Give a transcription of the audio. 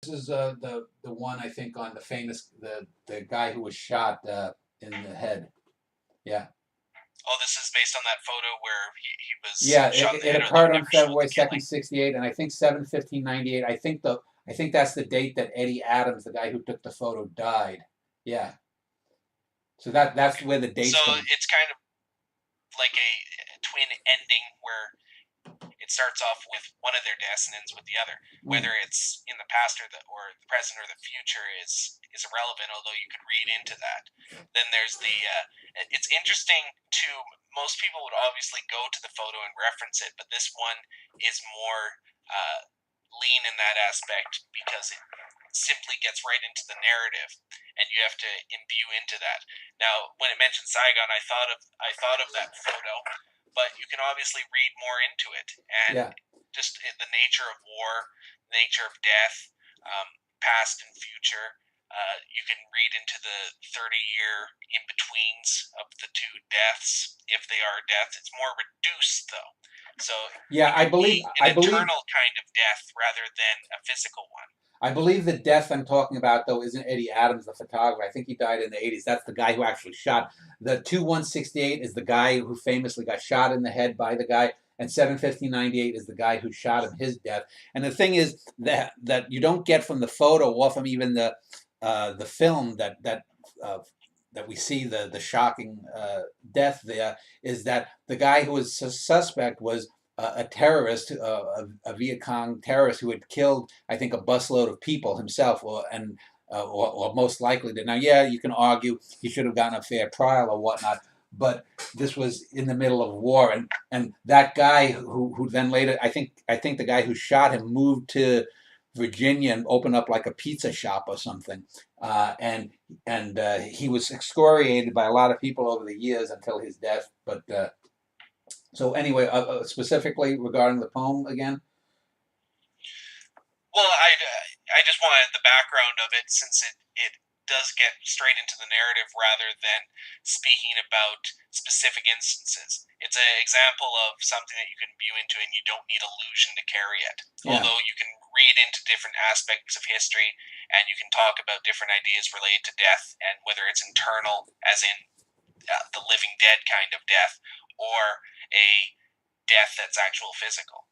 This is the one I think on the famous the guy who was shot in the head. Yeah. Oh, this is based on that photo where he was Yeah, shot in the it head, or they occurred on never showed February the 2nd, killing. 68, and I think 7/15/98. I think that's the date that Eddie Adams, the guy who took the photo, died. Yeah. So that's Okay. where the So dates come. it's kind of like a twin ending where it starts off with one of their deaths and ends with the other. Mm. Whether it's in the past or the present or the future is irrelevant. Although you could read into that. Then there's the. It's interesting to most people would obviously go to the photo and reference it, but this one is more lean in that aspect because it simply gets right into the narrative, and you have to imbue into that. Now, when it mentioned Saigon, I thought of that photo, but you can obviously read more into it, and Yeah. just the nature of war, nature of death, past and future. You can read into the 30-year in betweens of the two deaths, if they are deaths. It's more reduced, though. So Yeah, it could be an I believe eternal kind of death rather than a physical one. I believe the death I'm talking about, though, isn't Eddie Adams, the photographer. I think he died in the 80s. That's the guy who actually shot. The 2168 is the guy who famously got shot in the head by the guy, and 7/15/98 is the guy who shot him, his death. And the thing is that you don't get from the photo or from even the film that we see the shocking death there is that the guy who was suspect was a terrorist, a Viet Cong terrorist who had killed, I think, a busload of people himself, or most likely did. Now, yeah, you can argue he should have gotten a fair trial or whatnot, but this was in the middle of war, and that guy who then later, I think the guy who shot him moved to Virginia and opened up like a pizza shop or something, and he was excoriated by a lot of people over the years until his death, but. So anyway, specifically regarding the poem again. Well, I just wanted the background of it since it does get straight into the narrative rather than speaking about specific instances. It's an example of something that you can view into and you don't need illusion to carry it. Yeah, Although you can read into different aspects of history and you can talk about different ideas related to death and whether it's internal, as in the living dead kind of death, or a death that's actual physical.